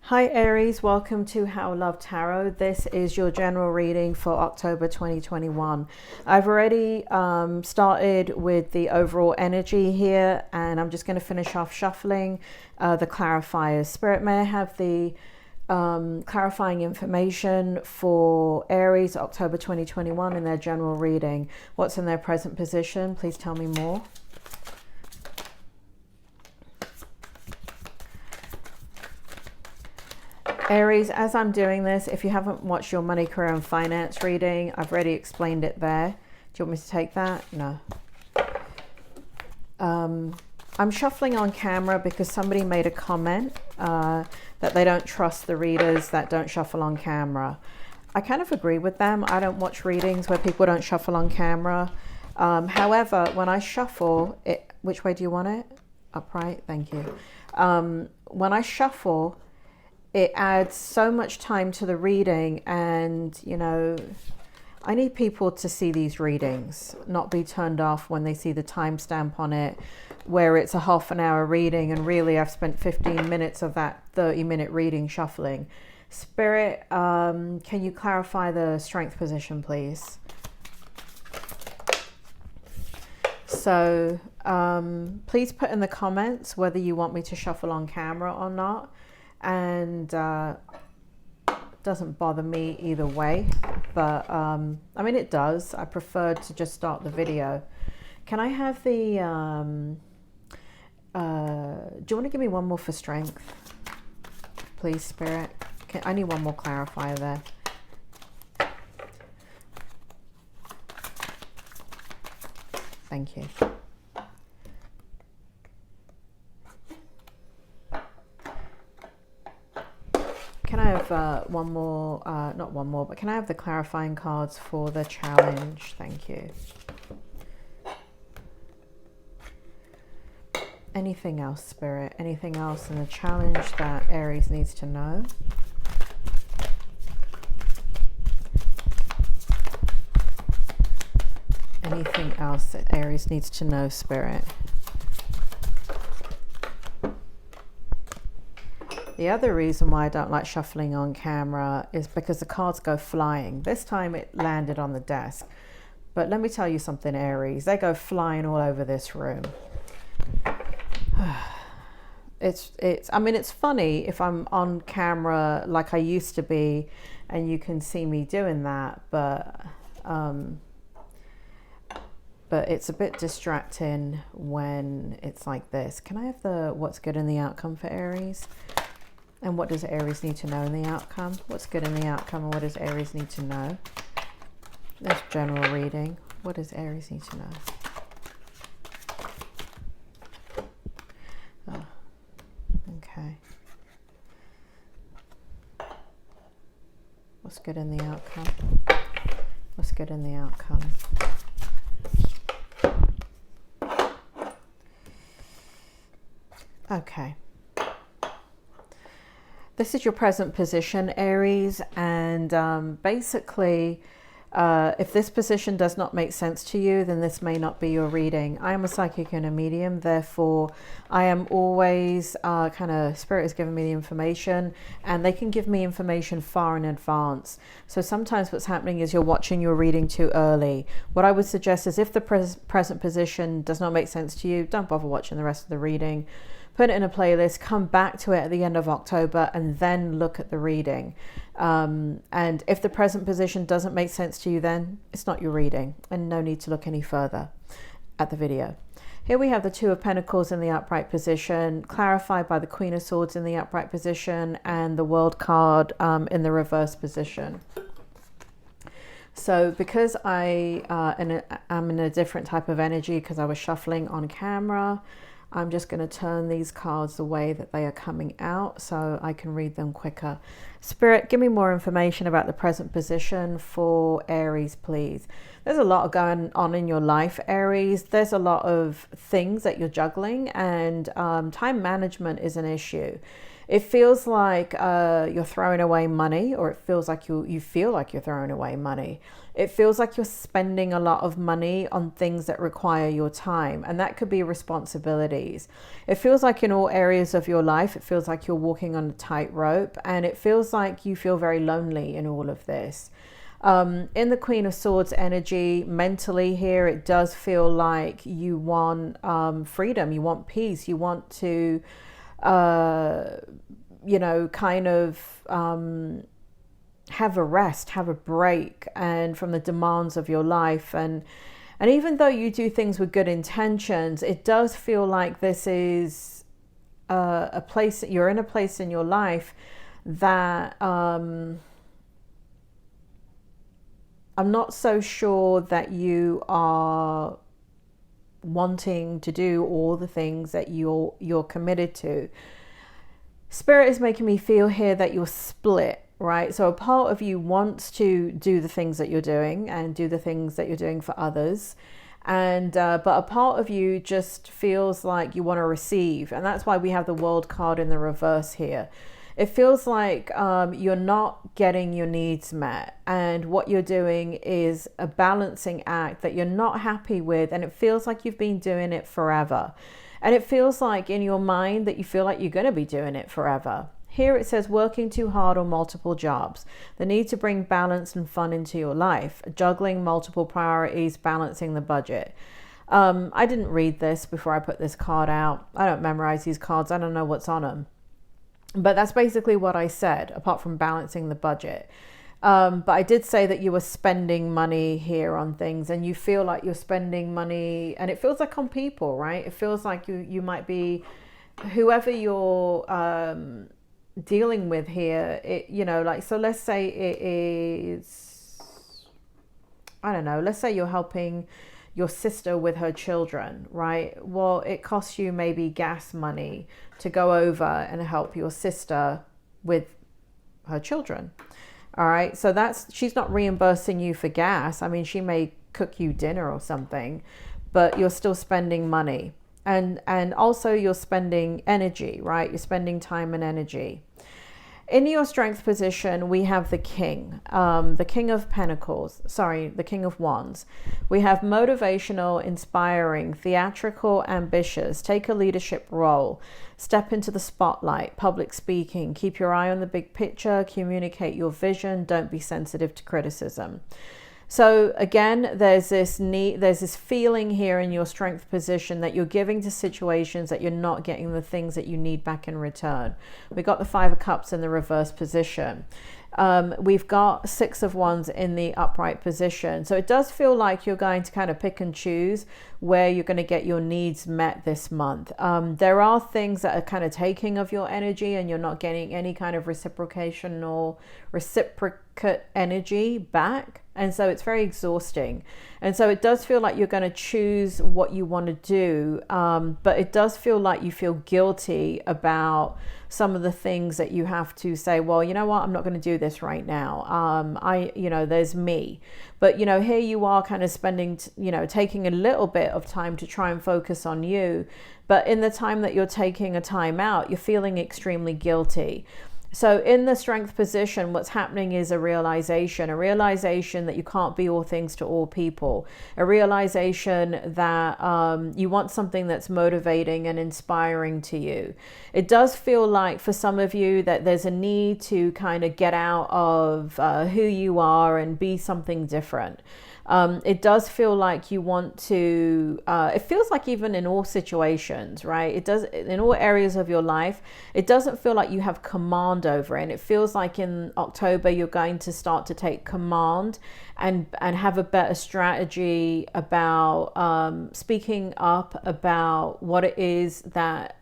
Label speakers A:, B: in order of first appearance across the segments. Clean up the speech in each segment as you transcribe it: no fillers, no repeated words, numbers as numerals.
A: Hi Aries, welcome to How Love Tarot. This is your general reading for October 2021. I've already started with the overall energy here, and I'm just going to finish off shuffling the clarifiers. Spirit, may I have the clarifying information for Aries October 2021 in their general reading? What's in their present position? Please tell me more. Aries, as I'm doing this, if you haven't watched your money, career and finance reading, I've already explained it there. Do you want me to take that? No. I'm shuffling on camera because somebody made a comment that they don't trust the readers that don't shuffle on camera. I kind of agree with them. I don't watch readings where people don't shuffle on camera. However, when I shuffle, which way do you want it? Upright, thank you. When I shuffle, it adds so much time to the reading, and you know, I need people to see these readings, not be turned off when they see the timestamp on it, where it's a half an hour reading and really I've spent 15 minutes of that 30-minute reading shuffling. Spirit, can you clarify the strength position, please? So please put in the comments whether you want me to shuffle on camera or not. And doesn't bother me either way, but I mean it does. I prefer to just start the video. Can I have the do you want to give me one more for strength, please, Spirit? I need one more clarifier there. Thank you. Can I have one more, not one more, but can I have the clarifying cards for the challenge? Thank you. Anything else, Spirit? Anything else in the challenge that Aries needs to know? Anything else that Aries needs to know, Spirit? The other reason why I don't like shuffling on camera is because the cards go flying. This time it landed on the desk. But let me tell you something, Aries. They go flying all over this room. I mean, it's funny if I'm on camera like I used to be and you can see me doing that, but it's a bit distracting when it's like this. Can I have the what's good in the outcome for Aries? And what does Aries need to know in the outcome? What's good in the outcome, and what does Aries need to know? That's general reading. What does Aries need to know? Oh, okay. What's good in the outcome? What's good in the outcome? Okay. This is your present position, Aries, and basically, if this position does not make sense to you, then this may not be your reading. I am a psychic and a medium, therefore I am always Spirit is giving me the information, and they can give me information far in advance. So sometimes what's happening is you're watching your reading too early. What I would suggest is if the present position does not make sense to you, don't bother watching the rest of the reading. Put it in a playlist, come back to it at the end of October, and then look at the reading. And if the present position doesn't make sense to you, then it's not your reading, and no need to look any further at the video. Here we have the Two of Pentacles in the upright position, clarified by the Queen of Swords in the upright position, and the World card in the reverse position. So because I'm in a different type of energy because I was shuffling on camera, I'm just going to turn these cards the way that they are coming out so I can read them quicker. Spirit, give me more information about the present position for Aries, please. There's a lot going on in your life, Aries. There's a lot of things that you're juggling, and time management is an issue. It feels like you're throwing away money, or it feels like you feel like you're throwing away money. It feels like you're spending a lot of money on things that require your time, and that could be responsibilities. It feels like in all areas of your life, it feels like you're walking on a tightrope, and it feels like you feel very lonely in all of this. In the Queen of Swords energy, mentally here, it does feel like you want freedom, you want peace, you want to you know, kind of have a rest, have a break, and from the demands of your life. And even though you do things with good intentions, it does feel like this is a place, you're in a place in your life that I'm not so sure that you are wanting to do all the things that you're committed to. Spirit is making me feel here that you're split, right? So a part of you wants to do the things that you're doing and do the things that you're doing for others, and but a part of you just feels like you want to receive, and that's why we have the World card in the reverse here. It feels like you're not getting your needs met, and what you're doing is a balancing act that you're not happy with, and it feels like you've been doing it forever. And it feels like in your mind that you feel like you're going to be doing it forever. Here it says working too hard on multiple jobs, the need to bring balance and fun into your life, juggling multiple priorities, balancing the budget. I didn't read this before I put this card out. I don't memorize these cards. I don't know what's on them. But that's basically what I said, apart from balancing the budget. But I did say that you were spending money here on things, and you feel like you're spending money, and it feels like on people, right? It feels like you might be, whoever you're dealing with here, it, you know, like, so let's say it is, I don't know, let's say you're helping your sister with her children, right? Well, it costs you maybe gas money to go over and help your sister with her children. All right, so that's, she's not reimbursing you for gas. I mean, she may cook you dinner or something, but you're still spending money. And also you're spending energy, right? You're spending time and energy. In your strength position, we have the King of Pentacles, sorry, the King of Wands. We have motivational, inspiring, theatrical, ambitious, take a leadership role, step into the spotlight, public speaking, keep your eye on the big picture, communicate your vision, don't be sensitive to criticism. So again, there's this need, there's this feeling here in your strength position that you're giving to situations that you're not getting the things that you need back in return. We got the Five of Cups in the reverse position. We've got Six of Wands in the upright position. So it does feel like you're going to kind of pick and choose where you're going to get your needs met this month. There are things that are kind of taking of your energy, and you're not getting any kind of reciprocation or reciprocate energy back. And so it's very exhausting. And so it does feel like you're going to choose what you want to do. But it does feel like you feel guilty about some of the things that you have to say, well, you know what, I'm not going to do this right now. You know, there's me. But, you know, here you are kind of spending, you know, taking a little bit of time to try and focus on you. But in the time that you're taking a time out, you're feeling extremely guilty. So in the strength position, what's happening is a realization that you can't be all things to all people, a realization that you want something that's motivating and inspiring to you. It does feel like for some of you that there's a need to kind of get out of who you are and be something different. It does feel like you want to, it feels like even in all situations, right? It does, in all areas of your life, it doesn't feel like you have command over it. And it feels like in October, you're going to start to take command and have a better strategy about speaking up about what it is that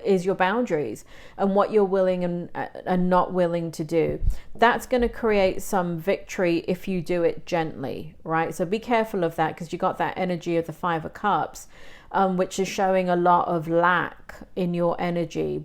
A: is your boundaries and what you're willing and not willing to do. That's going to create some victory if you do it gently, right? So be careful of that, because you got that energy of the Five of Cups, which is showing a lot of lack in your energy.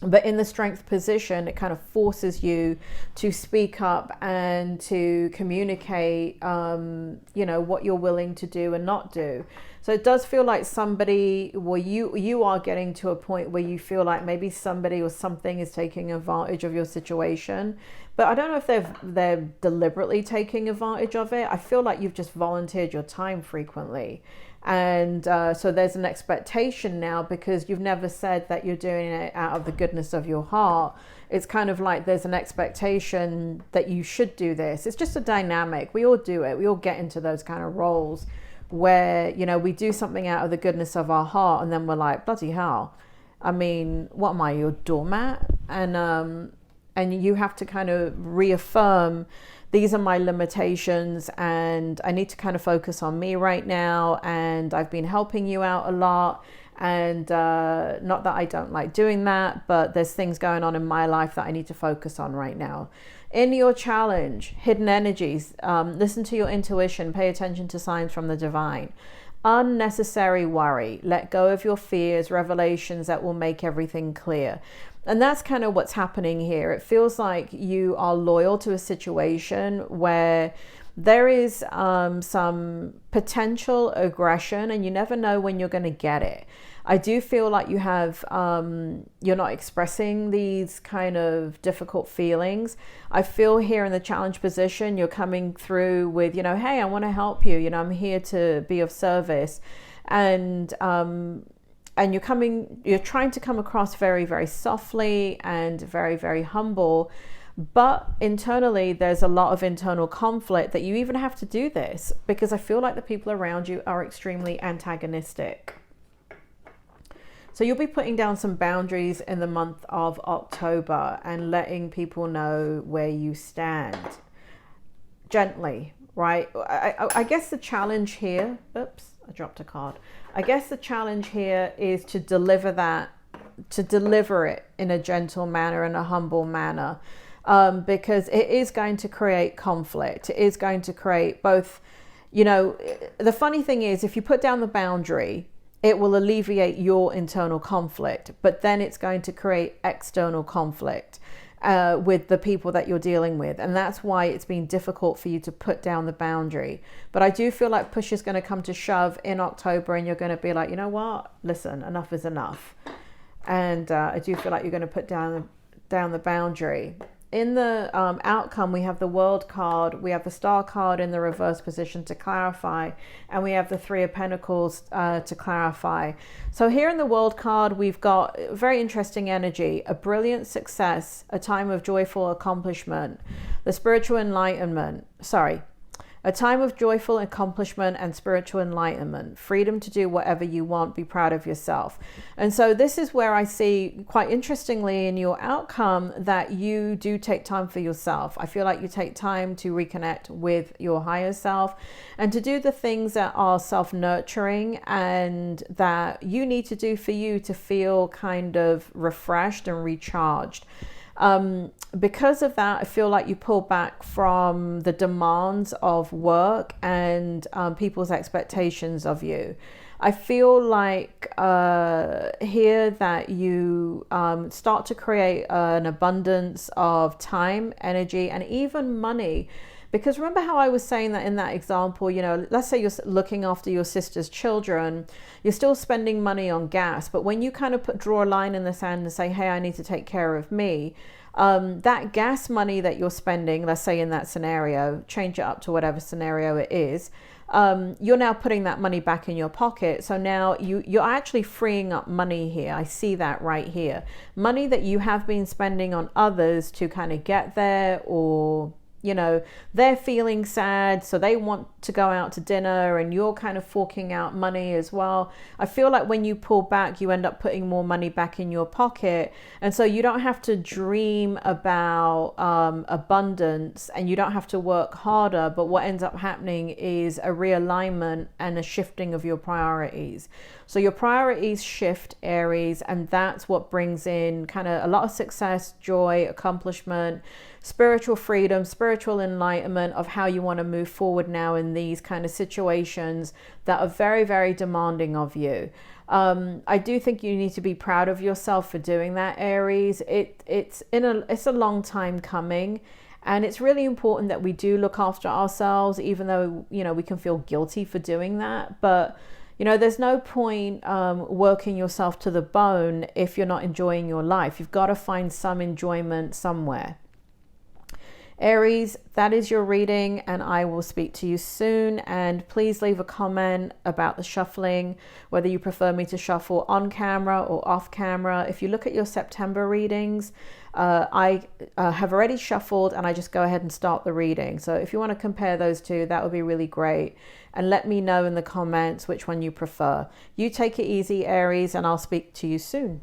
A: But in the strength position, it kind of forces you to speak up and to communicate, you know, what you're willing to do and not do. So it does feel like somebody, well, you are getting to a point where you feel like maybe somebody or something is taking advantage of your situation. But I don't know if they're deliberately taking advantage of it. I feel like you've just volunteered your time frequently. And so there's an expectation now, because you've never said that you're doing it out of the goodness of your heart. It's kind of like there's an expectation that you should do this. It's just a dynamic. We all do it. We all get into those kind of roles where, you know, we do something out of the goodness of our heart, and then we're like, bloody hell. I mean, what am I, your doormat? And you have to kind of reaffirm, these are my limitations, and I need to kind of focus on me right now. And I've been helping you out a lot. And not that I don't like doing that, but there's things going on in my life that I need to focus on right now. In your challenge, hidden energies, listen to your intuition, pay attention to signs from the divine. Unnecessary worry, let go of your fears, revelations that will make everything clear. And that's kind of what's happening here. It feels like you are loyal to a situation where there is some potential aggression, and you never know when you're going to get it. I do feel like you have, you're not expressing these kind of difficult feelings. I feel here in the challenge position, you're coming through with, you know, hey, I want to help you. You know, I'm here to be of service. And you're trying to come across very, very softly and very, very humble. But internally, there's a lot of internal conflict that you even have to do this, because I feel like the people around you are extremely antagonistic. So you'll be putting down some boundaries in the month of October and letting people know where you stand gently, right? I guess the challenge here, oops, I dropped a card. I guess the challenge here is to deliver it in a gentle manner and a humble manner, because it is going to create conflict. It is going to create both, you know, the funny thing is, if you put down the boundary, it will alleviate your internal conflict, but then it's going to create external conflict with the people that you're dealing with. And that's why it's been difficult for you to put down the boundary. But I do feel like push is going to come to shove in October, and you're going to be like, you know what, listen, enough is enough. And I do feel like you're going to put down the boundary. In the outcome, we have the World card, we have the Star card in the reverse position to clarify, and we have the Three of Pentacles to clarify. So here in the World card, we've got very interesting energy, a brilliant success, a time of joyful accomplishment, the spiritual enlightenment, a time of joyful accomplishment and spiritual enlightenment, freedom to do whatever you want, be proud of yourself. And so this is where I see, quite interestingly, in your outcome, that you do take time for yourself. I feel like you take time to reconnect with your higher self and to do the things that are self-nurturing and that you need to do for you to feel kind of refreshed and recharged. Because of that, I feel like you pull back from the demands of work and people's expectations of you. I feel like here that you start to create an abundance of time, energy, and even money. Because remember how I was saying that in that example, you know, let's say you're looking after your sister's children, you're still spending money on gas. But when you kind of draw a line in the sand and say, hey, I need to take care of me, that gas money that you're spending, let's say in that scenario, change it up to whatever scenario it is, you're now putting that money back in your pocket. So now you're actually freeing up money here. I see that right here. Money that you have been spending on others to kind of get there, or you know, they're feeling sad, so they want to go out to dinner and you're kind of forking out money as well. I feel like when you pull back, you end up putting more money back in your pocket. And so you don't have to dream about abundance, and you don't have to work harder. But what ends up happening is a realignment and a shifting of your priorities. So your priorities shift, Aries, and that's what brings in kind of a lot of success, joy, accomplishment, spiritual freedom, spiritual enlightenment of how you want to move forward now in these kind of situations that are very, very demanding of you. I do think you need to be proud of yourself for doing that, Aries. It's a long time coming, and it's really important that we do look after ourselves, even though, you know, we can feel guilty for doing that. But, you know, there's no point working yourself to the bone if you're not enjoying your life. You've got to find some enjoyment somewhere. Aries, that is your reading, and I will speak to you soon. And please leave a comment about the shuffling, whether you prefer me to shuffle on camera or off camera. If you look at your September readings, I have already shuffled, and I just go ahead and start the reading. So if you want to compare those two, that would be really great. And let me know in the comments which one you prefer. You take it easy, Aries, and I'll speak to you soon.